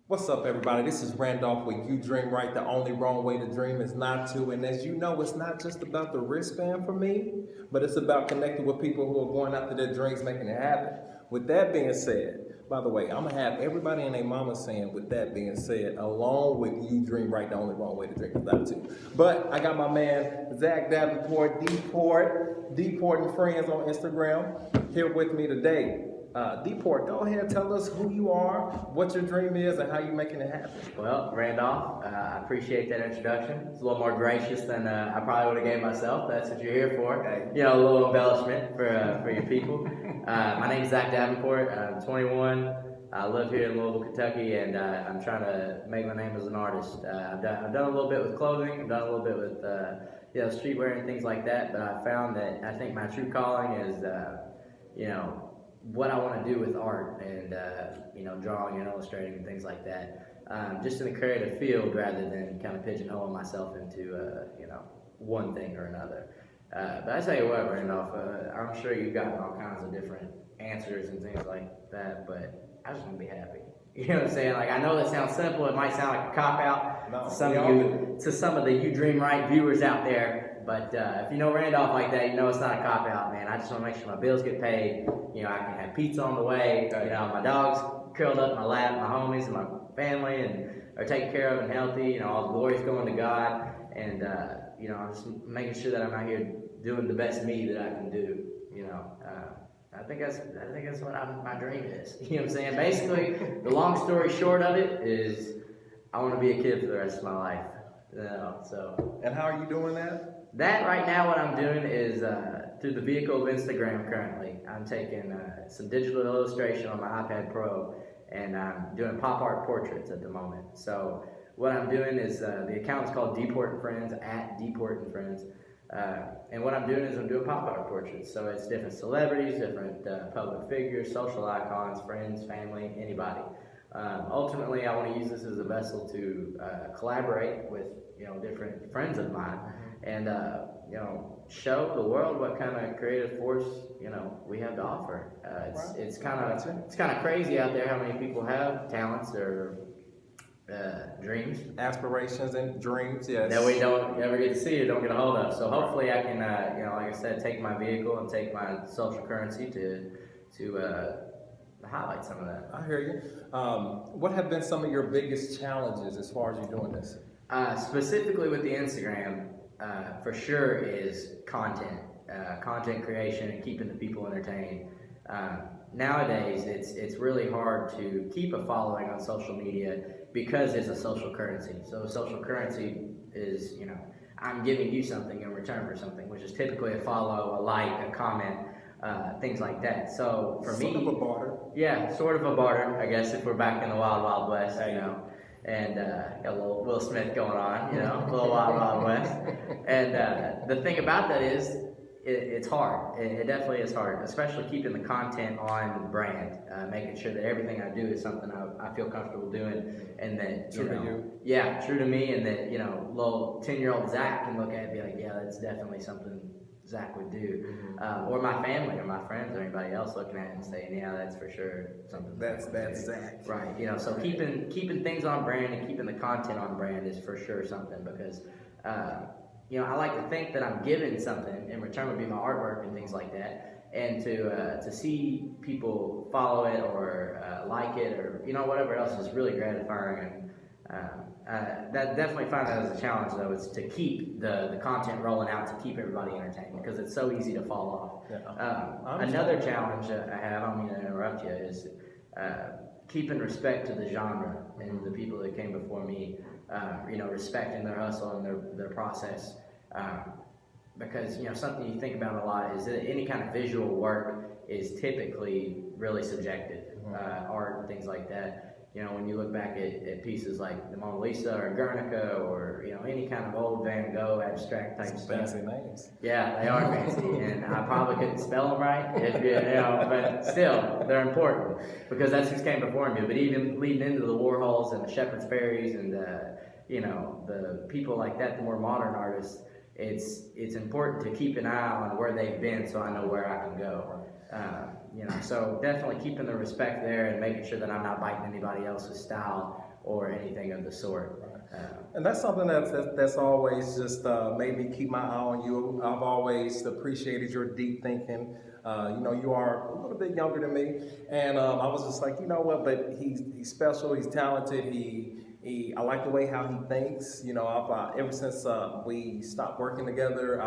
What's up, everybody? This is Randolph with Udreamwright. The only wrong way to dream is not to. And as you know, it's not just about the wristband for me, but it's about connecting with people who are going after their dreams, making it happen. With that being said, by the way, I'm going to have everybody and their mama saying, with that being said, along with Udreamwright, the only wrong way to dream is not to. But I got my man, Zach Davenport, Deport and Friends on Instagram, here with me today. Deport, go ahead, tell us who you are, what your dream is, and how you're making it happen. Well, Randolph, I appreciate that introduction. It's a little more gracious than I probably would have gave myself. That's what you're here for. Okay. You know, a little embellishment for your people. My name is Zach Davenport. I'm 21. I live here in Louisville, Kentucky, and I'm trying to make my name as an artist. I've done a little bit with clothing. I've done a little bit with streetwear and things like that. But I found that I think my true calling is what I want to do with art and drawing and illustrating and things like that, just in a creative field rather than kind of pigeonholing myself into one thing or another. But I tell you what, Randolph, I'm sure you've gotten all kinds of different answers and things like that, but I just want to be happy. You know what I'm saying? Like, I know that sounds simple. It might sound like a cop-out to some of the Udreamwright viewers out there. But if you know Randolph like that, you know it's not a cop-out, man. I just want to make sure my bills get paid. You know, I can have pizza on the way. You know, my dog's curled up in my lap, my homies and my family, and are taken care of and healthy. You know, all the glory's going to God. And, I'm just making sure that I'm out here doing the best me that I can do, I think that's what my dream is. You know what I'm saying? Basically, the long story short of it is I want to be a kid for the rest of my life. So. And how are you doing that? That right now, what I'm doing is through the vehicle of Instagram currently. I'm taking some digital illustration on my iPad Pro, and I'm doing pop art portraits at the moment. So what I'm doing is the account is called Deport and Friends, at Deport and Friends. And what I'm doing is I'm doing pop art portraits. So it's different celebrities, different public figures, social icons, friends, family, anybody. Ultimately, I want to use this as a vessel to collaborate with different friends of mine, and show the world what kind of creative force we have to offer. It's kind of crazy out there how many people have talents or dreams, Aspirations and dreams, yes. That we don't ever get to see or don't get a hold of. So hopefully I can, like I said, take my vehicle and take my social currency to highlight some of that. I hear you. What have been some of your biggest challenges as far as you doing this? Specifically with the Instagram, for sure is content creation and keeping the people entertained. Nowadays, it's really hard to keep a following on social media because it's a social currency. So social currency is, I'm giving you something in return for something, which is typically a follow, a like, a comment, things like that. So for me, sort of a barter. Yeah, sort of a barter, I guess, if we're back in the Wild Wild West, and got a little Will Smith going on, a little Wild Wild West. And the thing about that is, it's hard. It definitely is hard, especially keeping the content on brand, making sure that everything I do is something I feel comfortable doing, and that true to you. Yeah, true to me, and that little 10-year-old Zach can look at it and be like, yeah, that's definitely something Zach would do, or my family or my friends or anybody else looking at it and saying, yeah, that's for sure something. That's Zach. Right. So keeping things on brand and keeping the content on brand is for sure something, because I like to think that I'm giving something in return would be my artwork and things like that, and to see people follow it or like it or whatever else is really gratifying. And that definitely find that as a challenge, though, is to keep the content rolling out, to keep everybody entertained, because it's so easy to fall off. Yeah. Another challenge I have, I don't mean to interrupt you, is keeping respect to the genre and the people that came before me, respecting their hustle and their process. Because something you think about a lot is that any kind of visual work is typically really subjective, art and things like that. When you look back at pieces like the Mona Lisa or Guernica or any kind of old Van Gogh abstract type stuff. Fancy names. Yeah, they are fancy, and I probably couldn't spell them right, but still, they're important because that's who came before me. But even leading into the Warhols and the Shepherds Ferries and the people like that, the more modern artists, it's important to keep an eye on where they've been so I know where I can go. So definitely keeping the respect there and making sure that I'm not biting anybody else's style or anything of the sort. And that's something that's always just made me keep my eye on you. I've always appreciated your deep thinking. You are a little bit younger than me, and I was just like, you know what? But he's special. He's talented. I like the way how he thinks. I've ever since we stopped working together.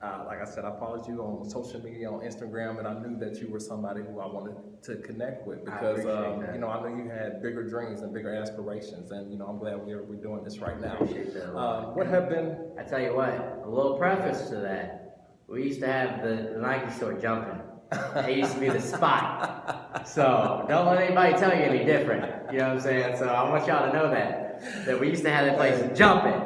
Like I said, I followed you on social media, on Instagram, and I knew that you were somebody who I wanted to connect with because I knew you had bigger dreams and bigger aspirations, and I'm glad we're doing this right now. Appreciate that. What have been? I tell you what, a little preface to that. We used to have the Nike store jumping. It used to be the spot. So don't let anybody tell you any different. You know what I'm saying? So I want y'all to know that we used to have that place jumping.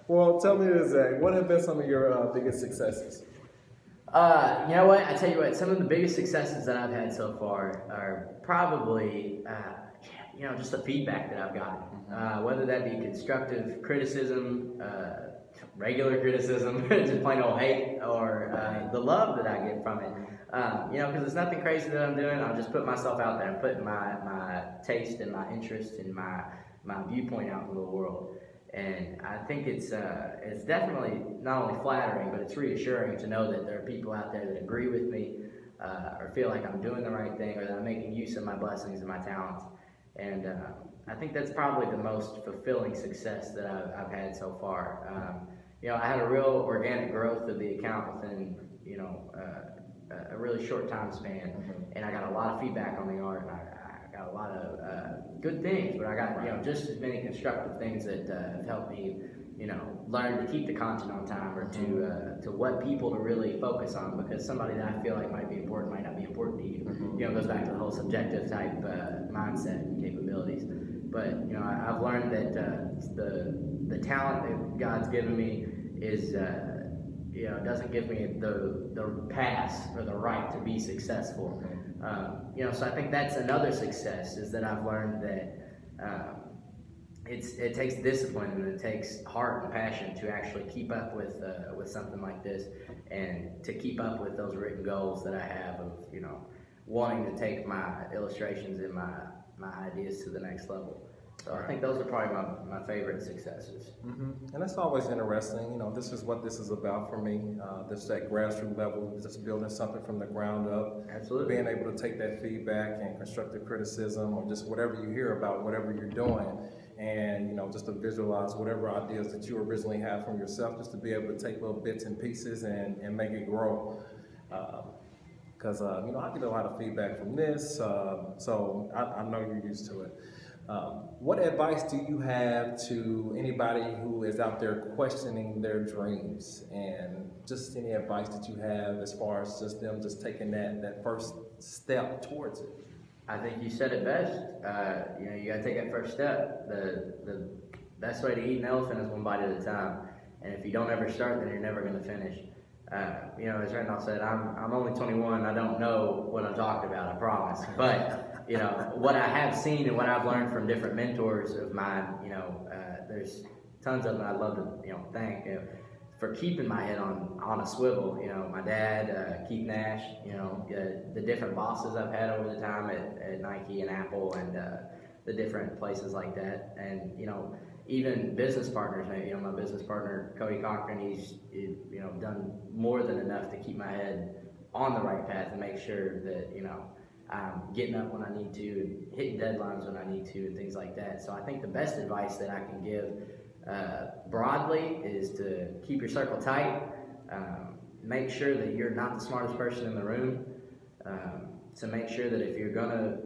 Well, tell me this, Zach. What have been some of your biggest successes? You know what? I tell you what. Some of the biggest successes that I've had so far are probably, just the feedback that I've gotten. Whether that be constructive criticism, regular criticism, just plain old hate, or the love that I get from it. Because it's nothing crazy that I'm doing. I'm just putting myself out there. I'm putting my taste and my interest and my viewpoint out into the world. And I think it's definitely not only flattering, but it's reassuring to know that there are people out there that agree with me, or feel like I'm doing the right thing, or that I'm making use of my blessings and my talents. And I think that's probably the most fulfilling success that I've had so far. I had a real organic growth of the account within, a really short time span, and I got a lot of feedback on the art, and I got a lot of good things, but I got, just as many constructive things that have helped me, learn to keep the content on time, or to what people to really focus on, because somebody that I feel like might be important might not be important to you. It goes back to the whole subjective type mindset and capabilities. But, I've learned that the talent that God's given me is, doesn't give me the pass or the right to be successful. So I think that's another success, is that I've learned that it takes discipline, and it takes heart and passion to actually keep up with something like this, and to keep up with those written goals that I have of, wanting to take my illustrations and my ideas to the next level. So I think those are probably my favorite successes. And that's always interesting. This is what this is about for me. Just that grassroots level, just building something from the ground up. Absolutely. Being able to take that feedback and constructive criticism, or just whatever you hear about whatever you're doing, and just to visualize whatever ideas that you originally had from yourself, just to be able to take little bits and pieces and make it grow. Because I get a lot of feedback from this, so I know you're used to it. What advice do you have to anybody who is out there questioning their dreams, and just any advice that you have as far as just them just taking that first step towards it? I think you said it best. You got to take that first step. The best way to eat an elephant is one bite at a time. And if you don't ever start, then you're never going to finish. As Randolph said, I'm only 21. I don't know what I'm talking about, I promise. But what I have seen and what I've learned from different mentors of mine, there's tons of them I'd love to thank for keeping my head on a swivel. My dad, Keith Nash, the different bosses I've had over the time at Nike and Apple, and the different places like that. And even business partners, my business partner Cody Cochran, he's done more than enough to keep my head on the right path and make sure that I'm getting up when I need to, and hitting deadlines when I need to, and things like that. So I think the best advice that I can give broadly is to keep your circle tight. Make sure that you're not the smartest person in the room. To make sure that if you're gonna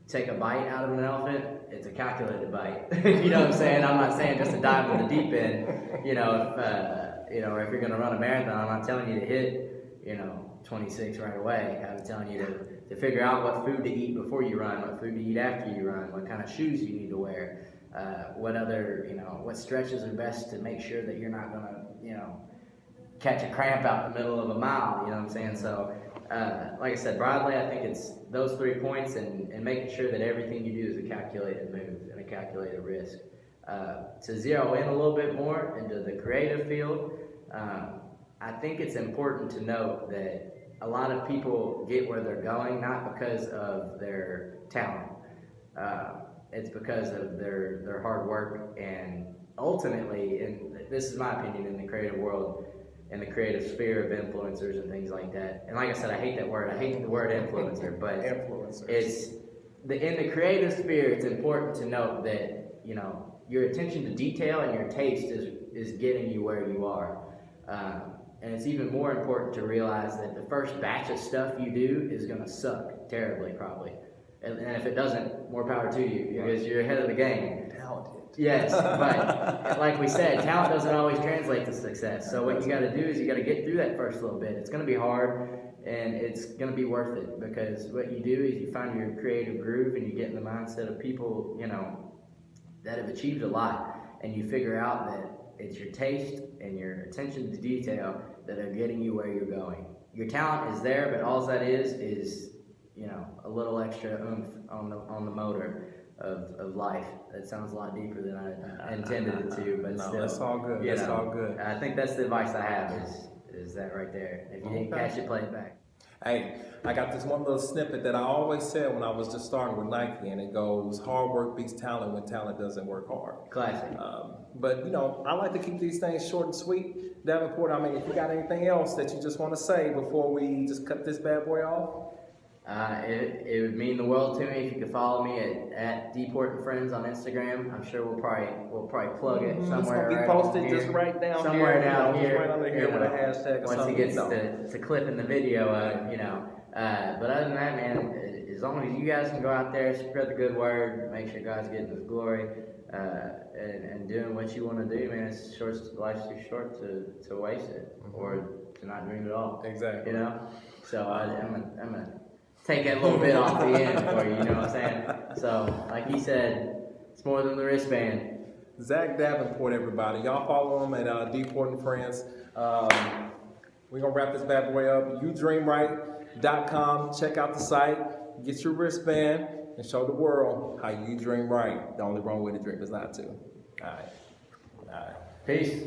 take a bite out of an elephant, it's a calculated bite. You know what I'm saying? I'm not saying just to dive in the deep end. Or if you're gonna run a marathon, I'm not telling you to hit 26 right away. I'm telling you to figure out what food to eat before you run, what food to eat after you run, what kind of shoes you need to wear, what stretches are best to make sure that you're not gonna, catch a cramp out the middle of a mile. You know what I'm saying? So, like I said, broadly, I think it's those 3 points, and making sure that everything you do is a calculated move and a calculated risk. To zero in a little bit more into the creative field, I think it's important to note that a lot of people get where they're going not because of their talent. it's because of their hard work, and ultimately, and this is my opinion, in the creative world, in the creative sphere of influencers and things like that. And like I said, I hate that word. I hate the word influencer, but Influencers. In the creative sphere, it's important to note that, you know, your attention to detail and your taste is getting you where you are. And it's even more important to realize that the first batch of stuff you do is going to suck terribly, probably. And if it doesn't, more power to you, because you're ahead of the game. Talented. Yes, but like we said, talent doesn't always translate to success. So what you got to do is you got to get through that first little bit. It's going to be hard, and it's going to be worth it, because what you do is you find your creative groove, and you get in the mindset of people, you know, that have achieved a lot, and you figure out that it's your taste and your attention to detail that are getting you where you're going. Your talent is there, but all that is, you know, a little extra oomph on the motor of life. That sounds a lot deeper than I intended it to, but no, still, that's all good. That's all good. I think that's the advice I have is that right there. If you didn't catch it, play it back. Hey, I got this one little snippet that I always said when I was just starting with Nike, and it goes, hard work beats talent when talent doesn't work hard. Classic. But, you know, I like to keep these things short and sweet. Davenport, I mean, if you got anything else that you just want to say before we just cut this bad boy off? It would mean the world to me if you could follow me at Deport and Friends on Instagram. I'm sure we'll probably plug it somewhere. It's gonna be posted just right down somewhere here, down here, right under here with a hashtag or once something. he gets to clipping the video, you know. But other than that, man, as long as you guys can go out there, spread the good word, make sure God's getting His glory, and doing what you want to do, man. Life's too short to waste it, or to not dream at all. Exactly. You know. So I'm gonna take that little bit off the end for you, you know what I'm saying? So, like he said, it's more than the wristband. Zach Davenport, everybody. Y'all follow him at Deport and Friends. We're going to wrap this bad boy up. Udreamwright.com. Check out the site. Get your wristband and show the world how you dream right. The only wrong way to dream is not to. All right. Peace.